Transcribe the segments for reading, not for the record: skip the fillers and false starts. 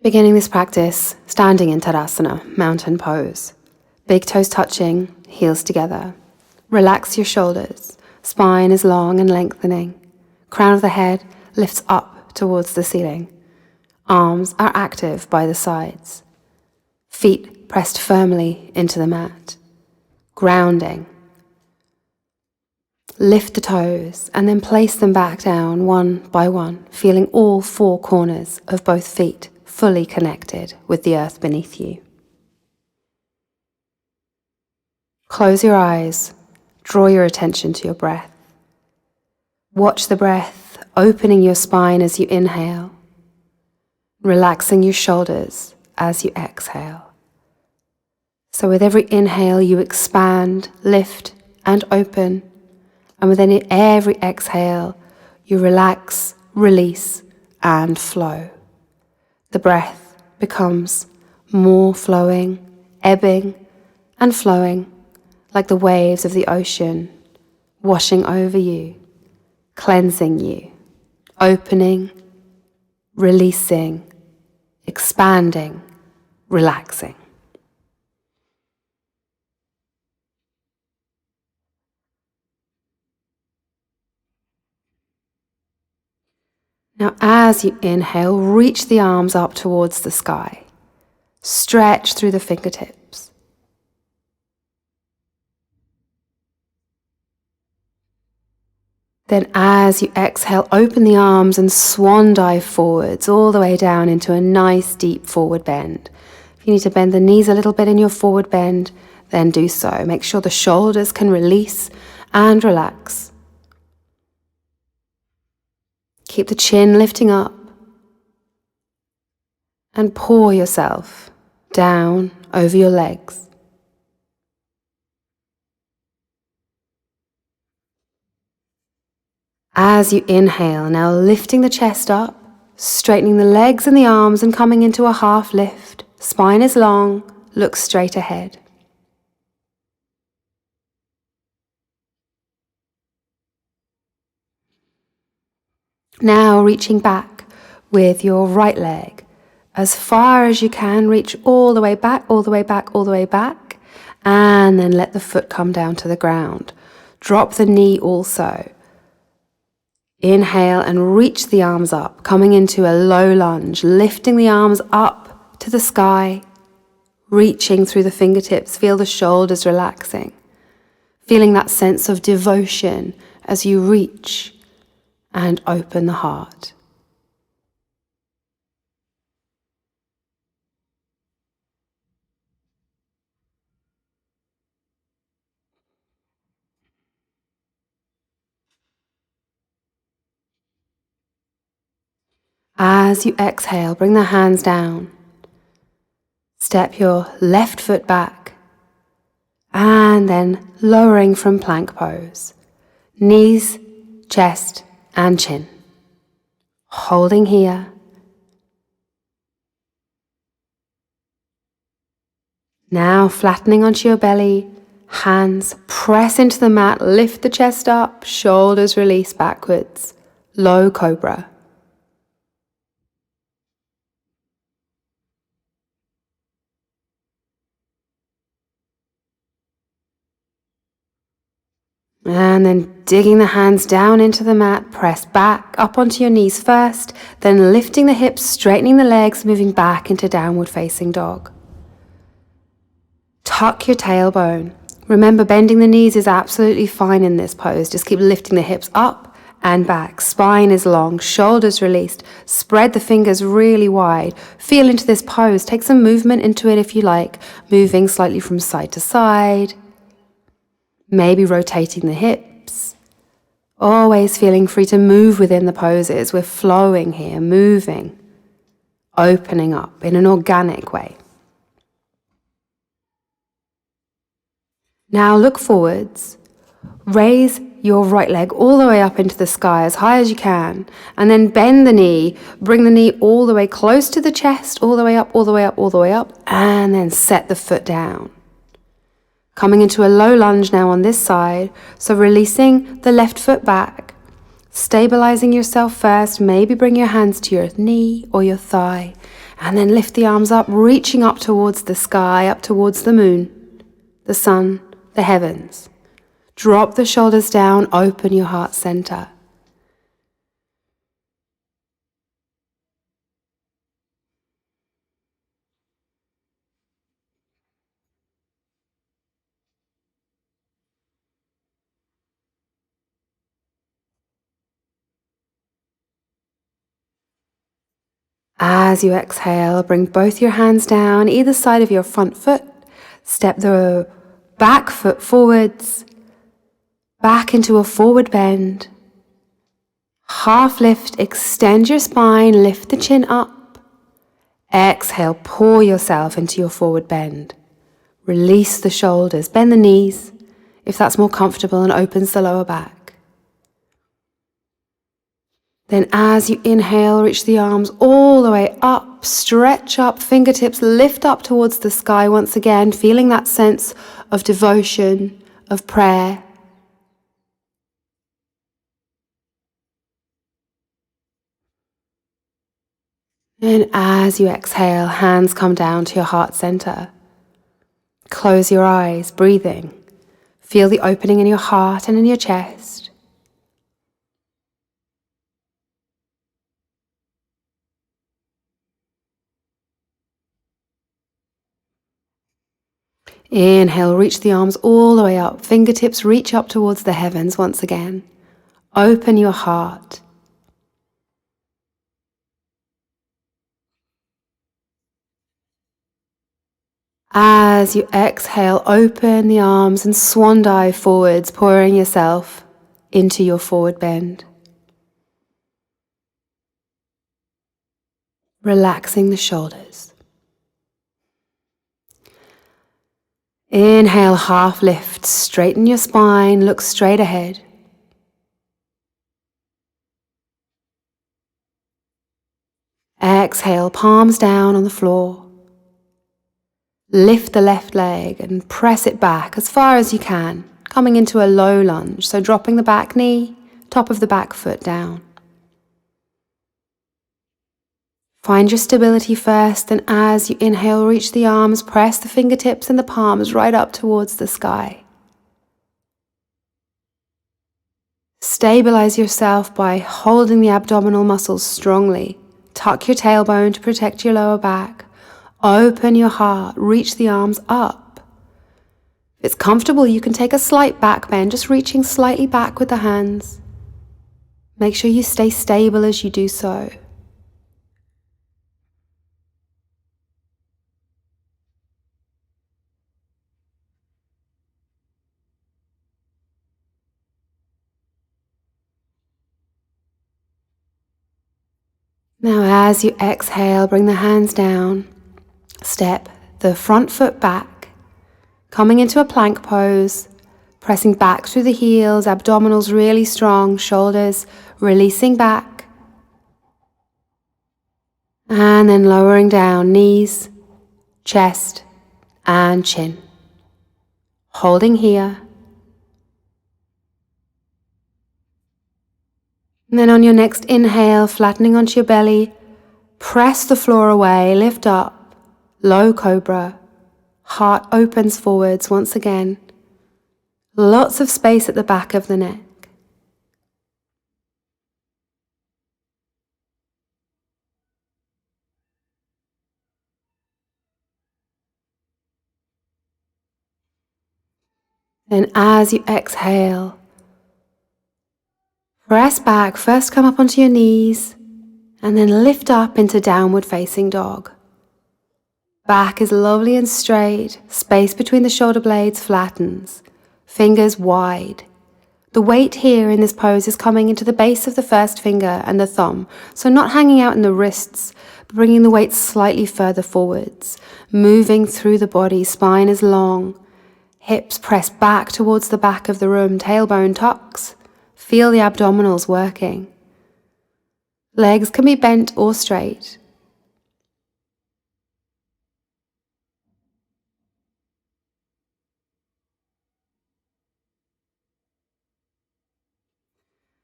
Beginning this practice, standing in Tadasana, mountain pose. Big toes touching, heels together. Relax your shoulders. Spine is long and lengthening. Crown of the head lifts up towards the ceiling. Arms are active by the sides. Feet pressed firmly into the mat. Grounding. Lift the toes and then place them back down one by one, feeling all four corners of both feet fully connected with the earth beneath you. Close your eyes, draw your attention to your breath. Watch the breath opening your spine as you inhale, relaxing your shoulders as you exhale. So with every inhale you expand, lift and open, and with every exhale you relax, release and flow. The breath becomes more flowing, ebbing and flowing like the waves of the ocean, washing over you, cleansing you, opening, releasing, expanding, relaxing. Now, as you inhale, reach the arms up towards the sky. Stretch through the fingertips. Then as you exhale, open the arms and swan dive forwards all the way down into a nice deep forward bend. If you need to bend the knees a little bit in your forward bend, then do so. Make sure the shoulders can release and relax. Keep the chin lifting up and pour yourself down over your legs. As you inhale, now lifting the chest up, straightening the legs and the arms and coming into a half lift. Spine is long, look straight ahead. Now reaching back with your right leg. As far as you can, reach all the way back, all the way back, all the way back. And then let the foot come down to the ground. Drop the knee also. Inhale and reach the arms up, coming into a low lunge, lifting the arms up to the sky, reaching through the fingertips. Feel the shoulders relaxing. Feeling that sense of devotion as you reach and open the heart. As you exhale, bring the hands down. Step your left foot back and then lowering from plank pose. Knees, chest and chin. Holding here. Now flattening onto your belly, hands press into the mat, lift the chest up, shoulders release backwards. Low cobra. And then digging the hands down into the mat, press back up onto your knees first, then lifting the hips, straightening the legs, moving back into downward facing dog. Tuck your tailbone. Remember, bending the knees is absolutely fine in this pose. Just keep lifting the hips up and back. Spine is long, shoulders released. Spread the fingers really wide. Feel into this pose. Take some movement into it if you like, moving slightly from side to side. Maybe rotating the hips. Always feeling free to move within the poses. We're flowing here, moving, opening up in an organic way. Now look forwards. Raise your right leg all the way up into the sky as high as you can, and then bend the knee. Bring the knee all the way close to the chest, all the way up, all the way up, all the way up, and then set the foot down. Coming into a low lunge now on this side, so releasing the left foot back, stabilizing yourself first, maybe bring your hands to your knee or your thigh, And then lift the arms up, reaching up towards the sky, up towards the moon, the sun, the heavens. Drop the shoulders down, open your heart center. As you exhale, bring both your hands down either side of your front foot. Step the back foot forwards, back into a forward bend. Half lift, extend your spine, lift the chin up. Exhale, pour yourself into your forward bend. Release the shoulders, bend the knees if that's more comfortable and opens the lower back. Then as you inhale, reach the arms all the way up, stretch up, fingertips lift up towards the sky once again, feeling that sense of devotion, of prayer. And as you exhale, hands come down to your heart center. Close your eyes, breathing. Feel the opening in your heart and in your chest. Inhale, reach the arms all the way up. Fingertips reach up towards the heavens once again. Open your heart. As you exhale, open the arms and swan dive forwards, pouring yourself into your forward bend. Relaxing the shoulders. Inhale, half lift, straighten your spine, look straight ahead. Exhale, palms down on the floor. Lift the left leg and press it back as far as you can, coming into a low lunge, so dropping the back knee, top of the back foot down. Find your stability first, and as you inhale, reach the arms, press the fingertips and the palms right up towards the sky. Stabilize yourself by holding the abdominal muscles strongly. Tuck your tailbone to protect your lower back. Open your heart, reach the arms up. If it's comfortable, you can take a slight back bend, just reaching slightly back with the hands. Make sure you stay stable as you do so. Now as you exhale, bring the hands down. Step the front foot back, coming into a plank pose, pressing back through the heels, abdominals really strong, shoulders releasing back. And then lowering down, knees, chest, and chin. Holding here. And then on your next inhale, flattening onto your belly, press the floor away, lift up, low cobra, heart opens forwards once again. Lots of space at the back of the neck. Then as you exhale, press back, first come up onto your knees, and then lift up into downward facing dog. Back is lovely and straight, space between the shoulder blades flattens, fingers wide. The weight here in this pose is coming into the base of the first finger and the thumb, so not hanging out in the wrists, but bringing the weight slightly further forwards, moving through the body, spine is long, hips press back towards the back of the room, tailbone tucks, feel the abdominals working. Legs can be bent or straight.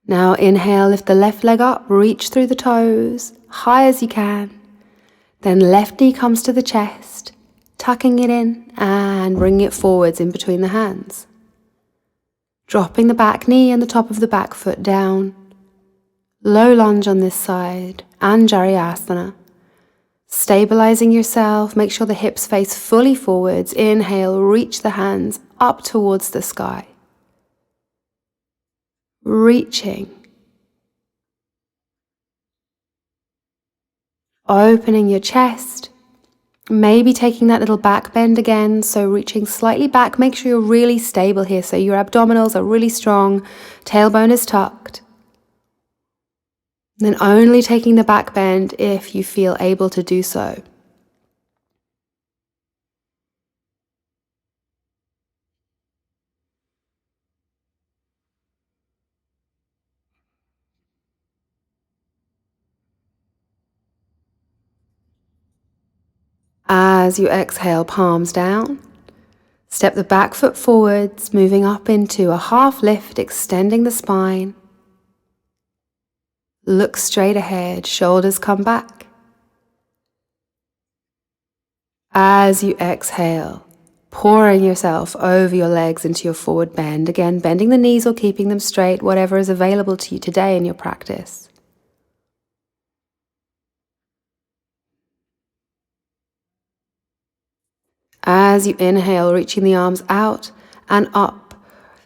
Now inhale, lift the left leg up, reach through the toes, high as you can. Then left knee comes to the chest, tucking it in and bringing it forwards in between the hands. Dropping the back knee and the top of the back foot down. Low lunge on this side, Anjaryasana. Stabilizing yourself, make sure the hips face fully forwards. Inhale, reach the hands up towards the sky. Reaching. Opening your chest. Maybe taking that little back bend again, so reaching slightly back. Make sure you're really stable here, so your abdominals are really strong, tailbone is tucked. Then only taking the back bend if you feel able to do so. As you exhale, palms down. Step the back foot forwards, moving up into a half lift, extending the spine. Look straight ahead, shoulders come back. As you exhale, pouring yourself over your legs into your forward bend. Again, bending the knees or keeping them straight, whatever is available to you today in your practice. As you inhale, reaching the arms out and up,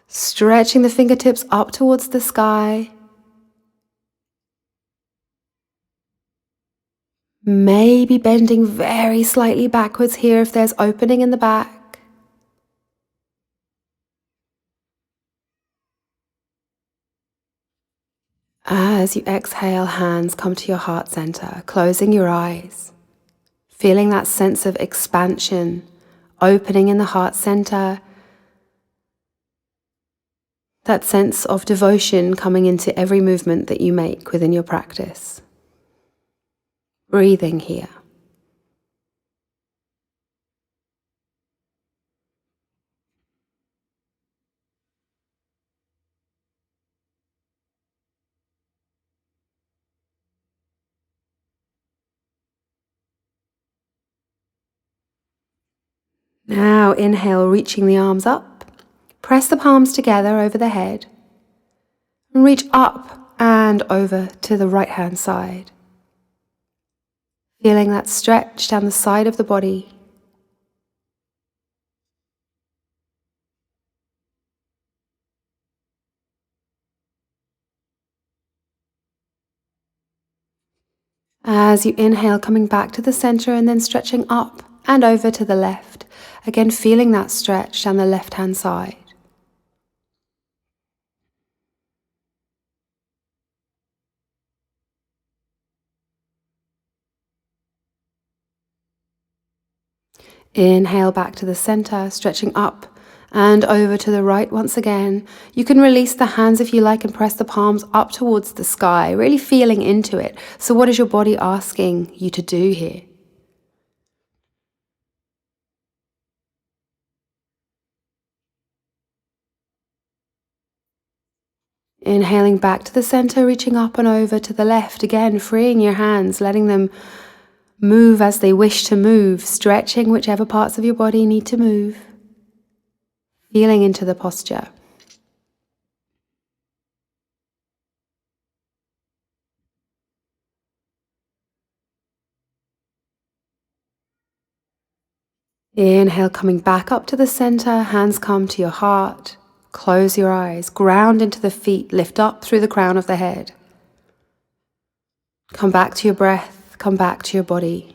stretching the fingertips up towards the sky. Maybe bending very slightly backwards here if there's opening in the back. As you exhale, hands come to your heart center, closing your eyes, feeling that sense of expansion, opening in the heart center, that sense of devotion coming into every movement that you make within your practice. Breathing here. Now inhale, reaching the arms up. Press the palms together over the head. And reach up and over to the right hand side. Feeling that stretch down the side of the body. As you inhale, coming back to the center and then stretching up and over to the left. Again, feeling that stretch down the left-hand side. Inhale back to the center, stretching up and over to the right once again. You can release the hands if you like and press the palms up towards the sky, really feeling into it. So what is your body asking you to do here? Inhaling back to the center, reaching up and over to the left. Again, freeing your hands, letting them move as they wish to move, stretching whichever parts of your body need to move. Feeling into the posture. Inhale, coming back up to the center, hands come to your heart. Close your eyes, ground into the feet, lift up through the crown of the head. Come back to your breath, come back to your body.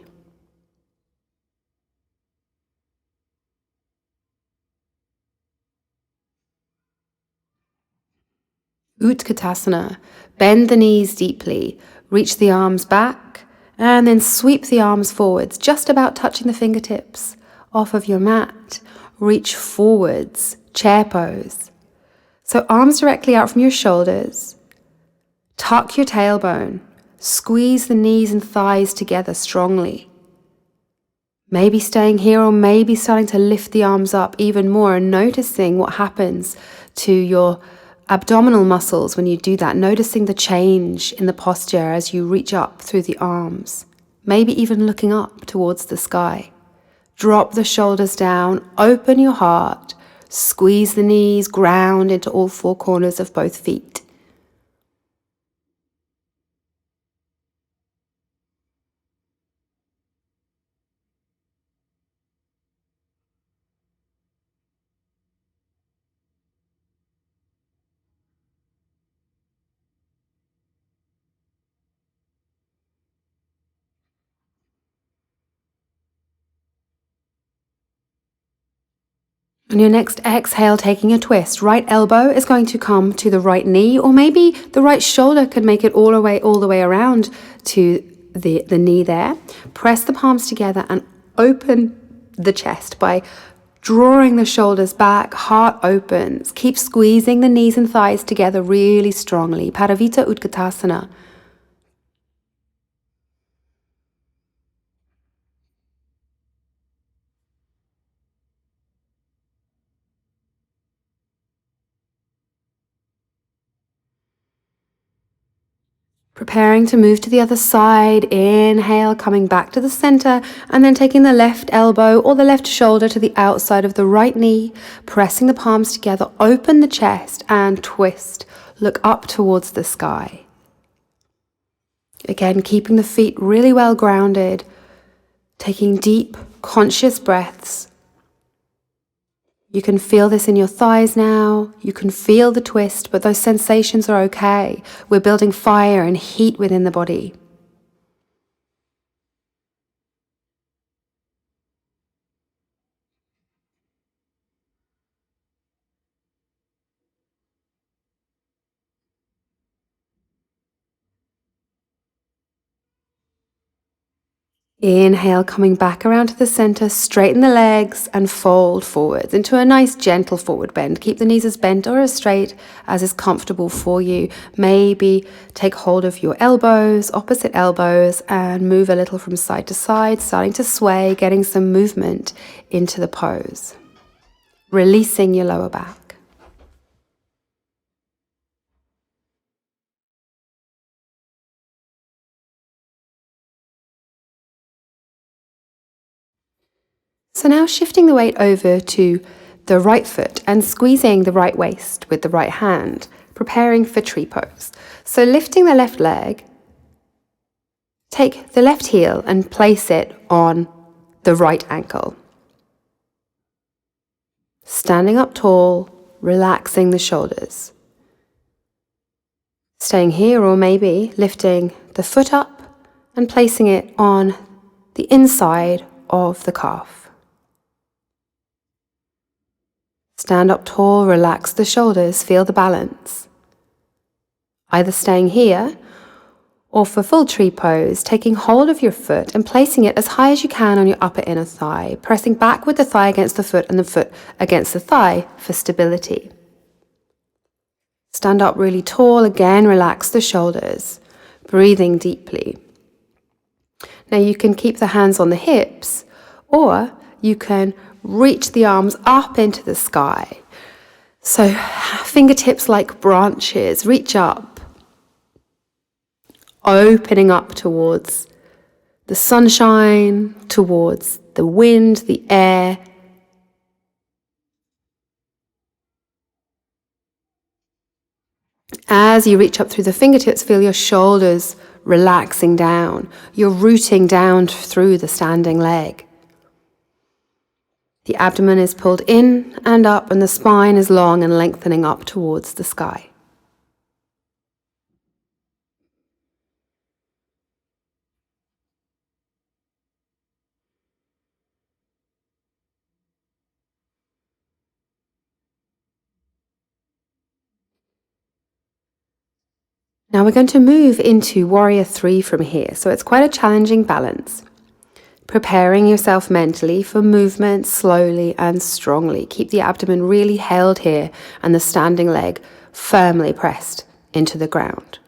Utkatasana, bend the knees deeply, reach the arms back, and then sweep the arms forwards, just about touching the fingertips off of your mat. Reach forwards, chair pose. So arms directly out from your shoulders. Tuck your tailbone. Squeeze the knees and thighs together strongly. Maybe staying here or maybe starting to lift the arms up even more and noticing what happens to your abdominal muscles when you do that. Noticing the change in the posture as you reach up through the arms maybe even looking up towards the sky. Drop the shoulders down, open your heart, squeeze the knees, ground into all four corners of both feet. On your next exhale, taking a twist, right elbow is going to come to the right knee, or maybe the right shoulder could make it all the way around to the knee there. Press the palms together and open the chest by drawing the shoulders back, heart opens. Keep squeezing the knees and thighs together really strongly. Paravita Utkatasana. Preparing to move to the other side. Inhale, coming back to the center, and then taking the left elbow or the left shoulder to the outside of the right knee, pressing the palms together, open the chest and twist. Look up towards the sky. Again, keeping the feet really well grounded, taking deep, conscious breaths. You can feel this in your thighs now. You can feel the twist, but those sensations are okay. We're building fire and heat within the body. Inhale, coming back around to the center, straighten the legs and fold forwards into a nice gentle forward bend. Keep the knees as bent or as straight as is comfortable for you. Maybe take hold of your elbows, opposite elbows, and move a little from side to side, starting to sway, getting some movement into the pose. Releasing your lower back. So now shifting the weight over to the right foot and squeezing the right waist with the right hand, preparing for tree pose. So lifting the left leg, take the left heel and place it on the right ankle. Standing up tall, relaxing the shoulders. Staying here, or maybe lifting the foot up and placing it on the inside of the calf. Stand up tall, relax the shoulders, feel the balance. Either staying here, or for full tree pose, taking hold of your foot and placing it as high as you can on your upper inner thigh, pressing back with the thigh against the foot and the foot against the thigh for stability. Stand up really tall, again relax the shoulders, breathing deeply. Now you can keep the hands on the hips, or you can reach the arms up into the sky. So fingertips like branches, reach up, opening up towards the sunshine, towards the wind, the air. As you reach up through the fingertips, feel your shoulders relaxing down. You're rooting down through the standing leg. The abdomen is pulled in and up, and the spine is long and lengthening up towards the sky. Now we're going to move into Warrior 3 from here, so it's quite a challenging balance. Preparing yourself mentally for movement slowly and strongly. Keep the abdomen really held here and the standing leg firmly pressed into the ground.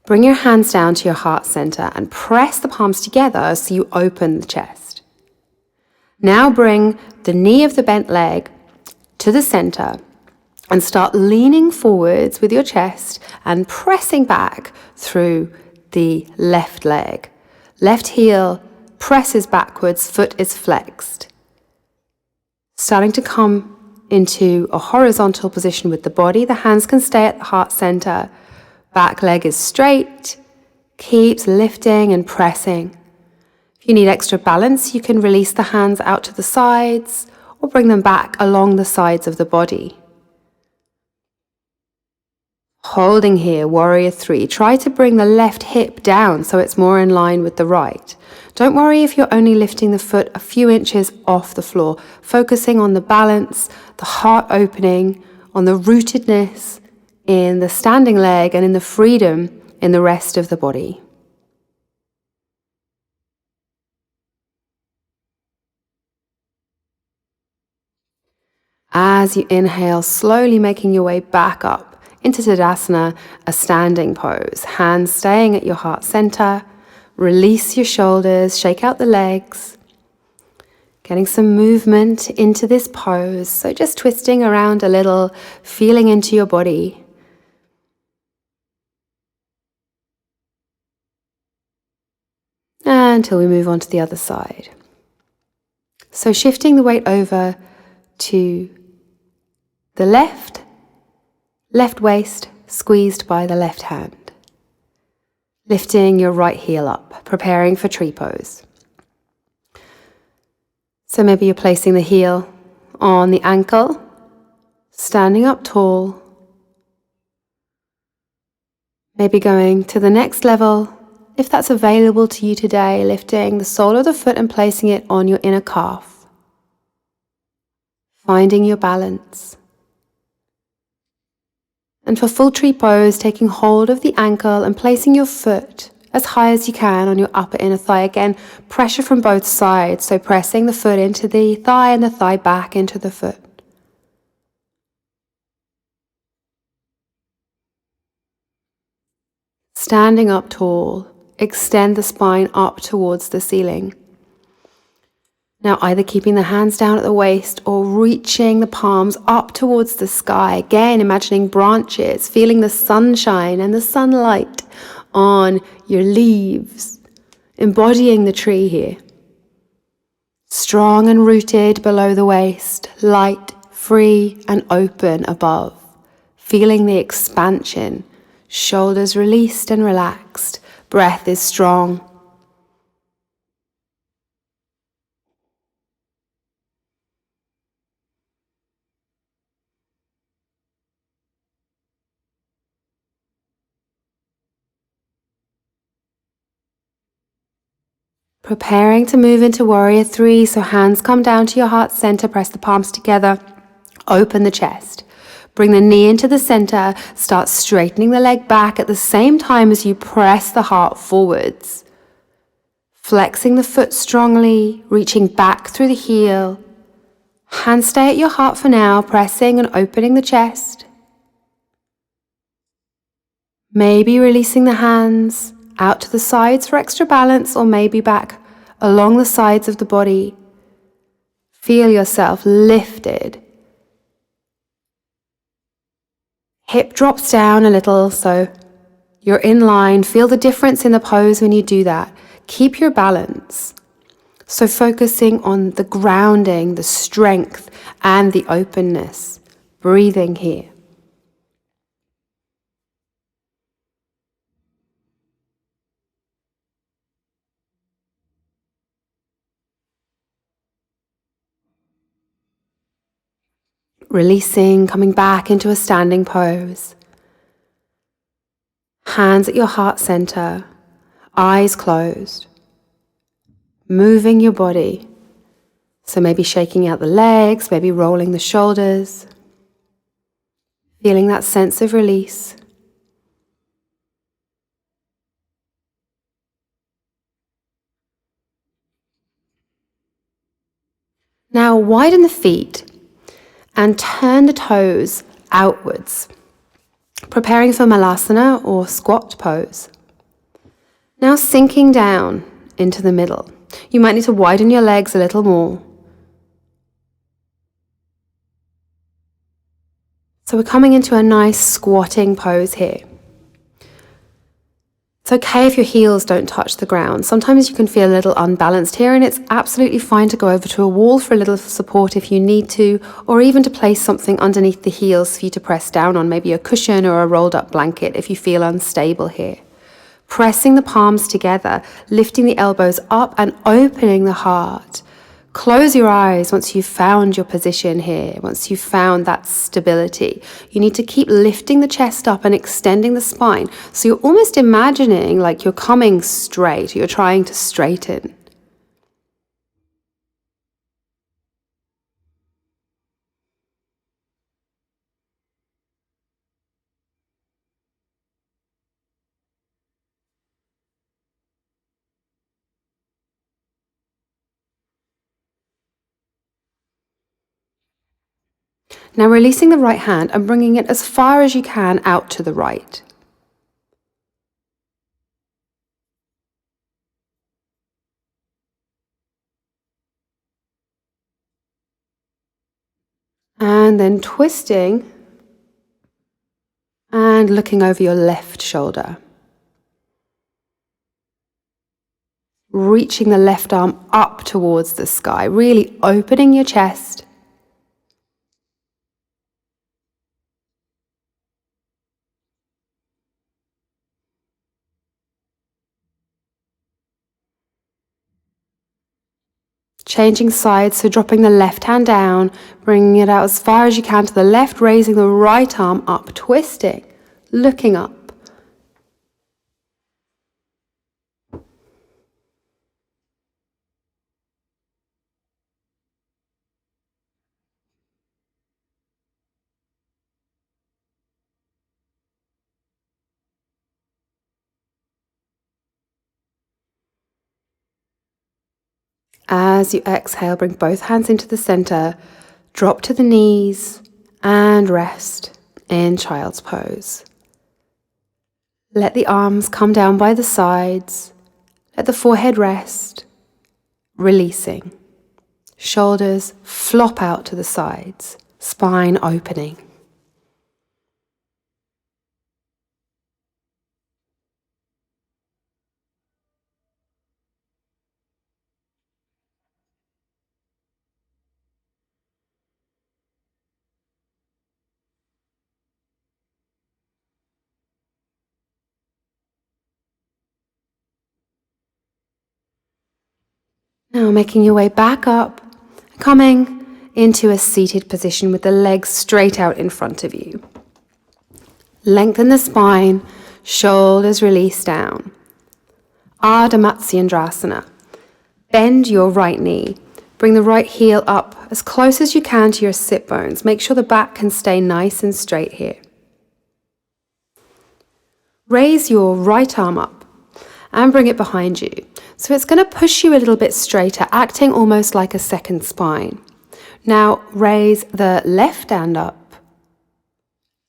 Bring your hands down to your heart center and press the palms together so you open the chest. Now bring the knee of the bent leg to the center and start leaning forwards with your chest and pressing back through the left leg. Left heel presses backwards, foot is flexed. Starting to come into a horizontal position with the body. The hands can stay at the heart center. Back leg is straight, keeps lifting and pressing. If you need extra balance, you can release the hands out to the sides or bring them back along the sides of the body. Holding here, warrior 3. Try to bring the left hip down so it's more in line with the right. Don't worry if you're only lifting the foot a few inches off the floor, focusing on the balance, the heart opening, on the rootedness in the standing leg and in the freedom in the rest of the body. As you inhale, slowly making your way back up into Tadasana, a standing pose. Hands staying at your heart center. Release your shoulders, shake out the legs. Getting some movement into this pose. So just twisting around a little, feeling into your body. Until we move on to the other side. So shifting the weight over to the left waist squeezed by the left hand. Lifting your right heel up, preparing for tree pose. So maybe you're placing the heel on the ankle, standing up tall. Maybe going to the next level, if that's available to you today, lifting the sole of the foot and placing it on your inner calf. Finding your balance. And for full tree pose, taking hold of the ankle and placing your foot as high as you can on your upper inner thigh. Again, pressure from both sides, so pressing the foot into the thigh and the thigh back into the foot. Standing up tall, extend the spine up towards the ceiling. Now either keeping the hands down at the waist or reaching the palms up towards the sky. Again, imagining branches, feeling the sunshine and the sunlight on your leaves, embodying the tree here. Strong and rooted below the waist, light, free and open above. Feeling the expansion, shoulders released and relaxed. Breath is strong. Preparing to move into warrior 3, so hands come down to your heart center, press the palms together, open the chest. Bring the knee into the center, start straightening the leg back at the same time as you press the heart forwards. Flexing the foot strongly, reaching back through the heel. Hands stay at your heart for now, pressing and opening the chest. Maybe releasing the hands out to the sides for extra balance, or maybe back along the sides of the body. Feel yourself lifted. Hip drops down a little, so you're in line. Feel the difference in the pose when you do that. Keep your balance. So focusing on the grounding, the strength, and the openness. Breathing here. Releasing, coming back into a standing pose. Hands at your heart center, eyes closed. Moving your body. So maybe shaking out the legs, maybe rolling the shoulders. Feeling that sense of release. Now widen the feet and turn the toes outwards, preparing for Malasana or squat pose. Now sinking down into the middle. You might need to widen your legs a little more. So we're coming into a nice squatting pose here. It's okay if your heels don't touch the ground. Sometimes you can feel a little unbalanced here, and it's absolutely fine to go over to a wall for a little support if you need to, or even to place something underneath the heels for you to press down on, maybe a cushion or a rolled up blanket if you feel unstable here. Pressing the palms together, lifting the elbows up and opening the heart. Close your eyes once you've found your position here, once you've found that stability. You need to keep lifting the chest up and extending the spine. So you're almost imagining like you're coming straight, you're trying to straighten. Now releasing the right hand and bringing it as far as you can out to the right. And then twisting and looking over your left shoulder. Reaching the left arm up towards the sky, really opening your chest. Changing sides, so dropping the left hand down, bringing it out as far as you can to the left, raising the right arm up, twisting, looking up. As you exhale, bring both hands into the center, drop to the knees and rest in child's pose. Let the arms come down by the sides, let the forehead rest, releasing. Shoulders flop out to the sides, spine opening. Now making your way back up, coming into a seated position with the legs straight out in front of you. Lengthen the spine, shoulders release down. Ardha Matsyendrasana. Bend your right knee. Bring the right heel up as close as you can to your sit bones. Make sure the back can stay nice and straight here. Raise your right arm up and bring it behind you. So it's going to push you a little bit straighter, acting almost like a second spine. Now raise the left hand up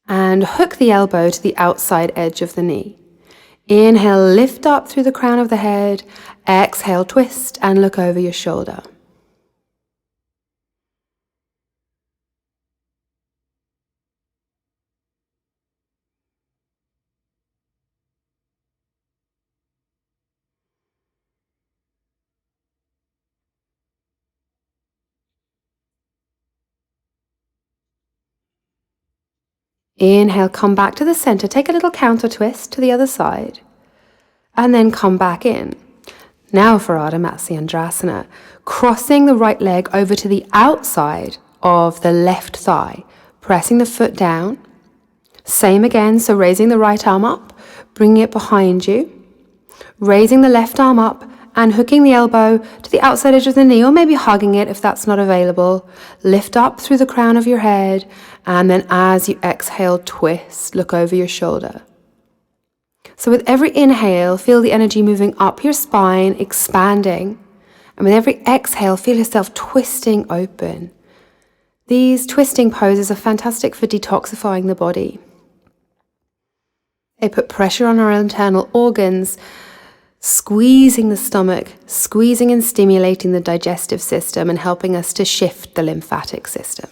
and hook the elbow to the outside edge of the knee. Inhale, lift up through the crown of the head. Exhale, twist and look over your shoulder. Inhale, come back to the center. Take a little counter twist to the other side. And then come back in. Now for Ardha Matsyendrasana. Crossing the right leg over to the outside of the left thigh. Pressing the foot down. Same again, so raising the right arm up. Bringing it behind you. Raising the left arm up and hooking the elbow to the outside edge of the knee, or maybe hugging it if that's not available. Lift up through the crown of your head, and then as you exhale, twist, look over your shoulder. So with every inhale, feel the energy moving up your spine, expanding. And with every exhale, feel yourself twisting open. These twisting poses are fantastic for detoxifying the body. They put pressure on our internal organs, squeezing the stomach, squeezing and stimulating the digestive system and helping us to shift the lymphatic system.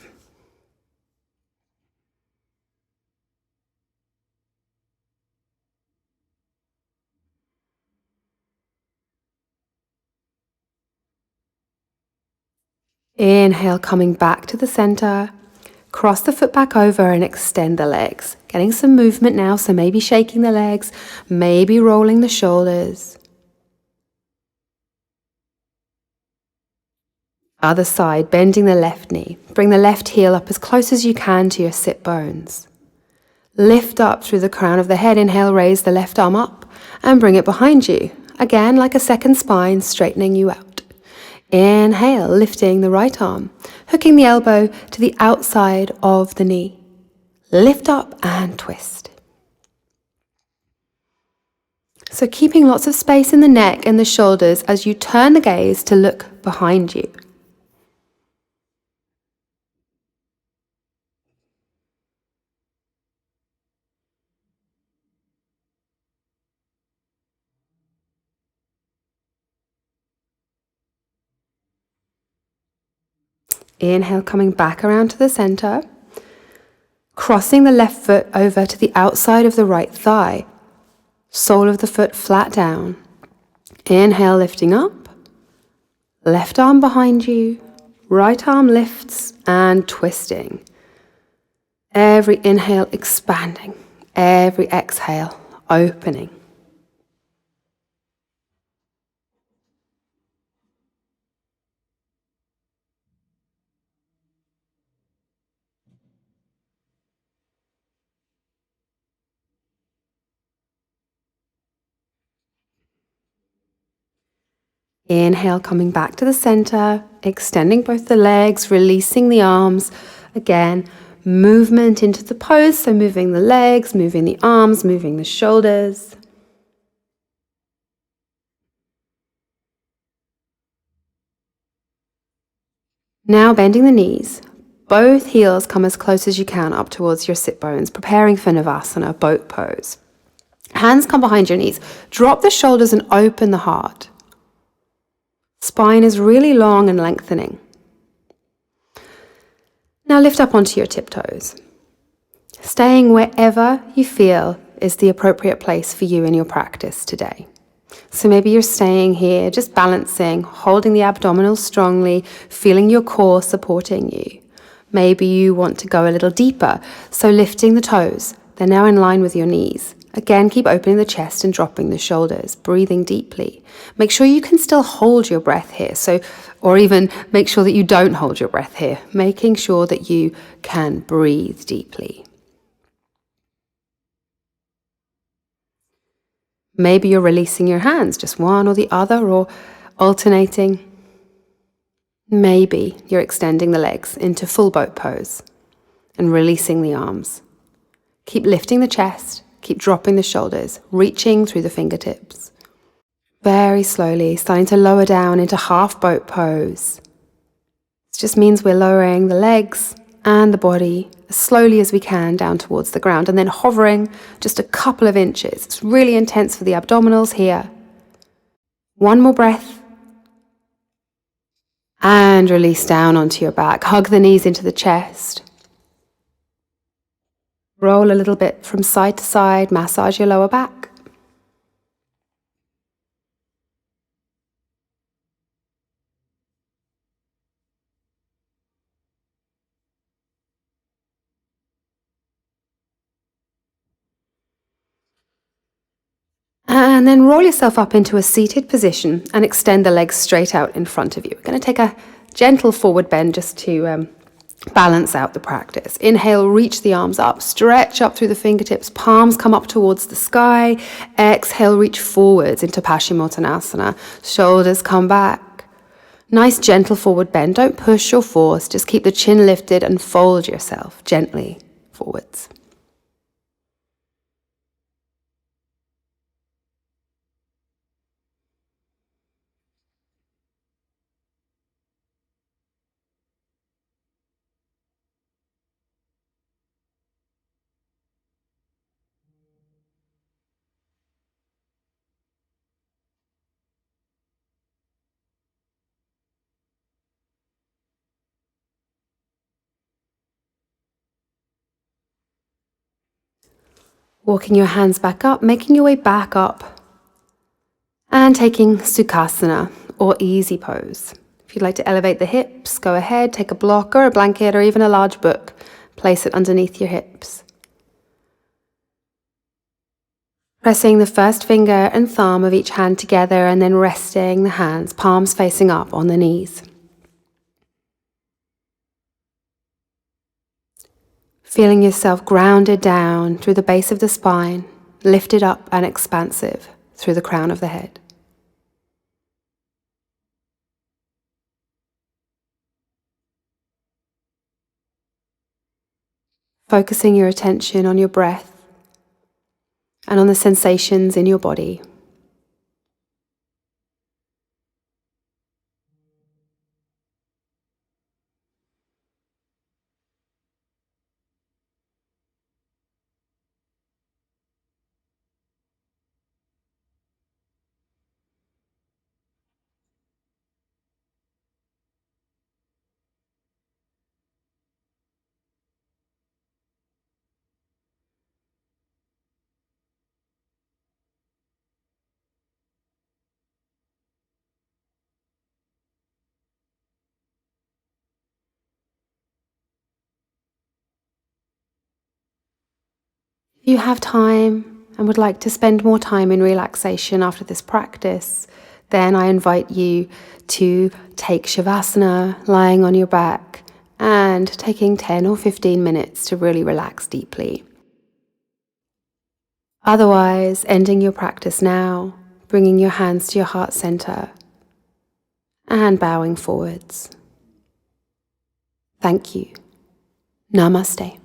Inhale, coming back to the center. Cross the foot back over and extend the legs. Getting some movement now, so maybe shaking the legs, maybe rolling the shoulders. Other side, bending the left knee. Bring the left heel up as close as you can to your sit bones. Lift up through the crown of the head. Inhale, raise the left arm up and bring it behind you. Again, like a second spine, straightening you out. Inhale, lifting the right arm, hooking the elbow to the outside of the knee. Lift up and twist. So keeping lots of space in the neck and the shoulders as you turn the gaze to look behind you. Inhale, coming back around to the center. Crossing the left foot over to the outside of the right thigh. Sole of the foot flat down. Inhale, lifting up. Left arm behind you. Right arm lifts and twisting. Every inhale expanding. Every exhale opening. Inhale, coming back to the center, extending both the legs, releasing the arms. Again, movement into the pose, so moving the legs, moving the arms, moving the shoulders. Now bending the knees. Both heels come as close as you can up towards your sit bones, preparing for Navasana, boat pose. Hands come behind your knees. Drop the shoulders and open the heart. Spine is really long and lengthening. Now lift up onto your tiptoes. Staying wherever you feel is the appropriate place for you in your practice today. So maybe you're staying here, just balancing, holding the abdominals strongly, feeling your core supporting you. Maybe you want to go a little deeper, so lifting the toes. They're now in line with your knees. Again, keep opening the chest and dropping the shoulders, breathing deeply. Make sure you can still hold your breath here, or even make sure that you don't hold your breath here, making sure that you can breathe deeply. Maybe you're releasing your hands, just one or the other, or alternating. Maybe you're extending the legs into full boat pose and releasing the arms. Keep lifting the chest, keep dropping the shoulders, reaching through the fingertips. Very slowly, starting to lower down into half boat pose. This just means we're lowering the legs and the body as slowly as we can down towards the ground, and then hovering just a couple of inches. It's really intense for the abdominals here. One more breath. And release down onto your back. Hug the knees into the chest. Roll a little bit from side to side, massage your lower back. And then roll yourself up into a seated position and extend the legs straight out in front of you. We're going to take a gentle forward bend just to balance out the practice. Inhale, reach the arms up, stretch up through the fingertips, palms come up towards the sky. Exhale, reach forwards into Paschimottanasana. Shoulders come back. Nice gentle forward bend. Don't push or force, just keep the chin lifted and fold yourself gently forwards. Walking your hands back up, making your way back up, and taking Sukhasana, or easy pose. If you'd like to elevate the hips, go ahead, take a block or a blanket or even a large book. Place it underneath your hips. Pressing the first finger and thumb of each hand together and then resting the hands, palms facing up on the knees. Feeling yourself grounded down through the base of the spine, lifted up and expansive through the crown of the head. Focusing your attention on your breath and on the sensations in your body. If you have time and would like to spend more time in relaxation after this practice, then I invite you to take Shavasana, lying on your back, and taking 10 or 15 minutes to really relax deeply. Otherwise, ending your practice now, bringing your hands to your heart center, and bowing forwards. Thank you. Namaste.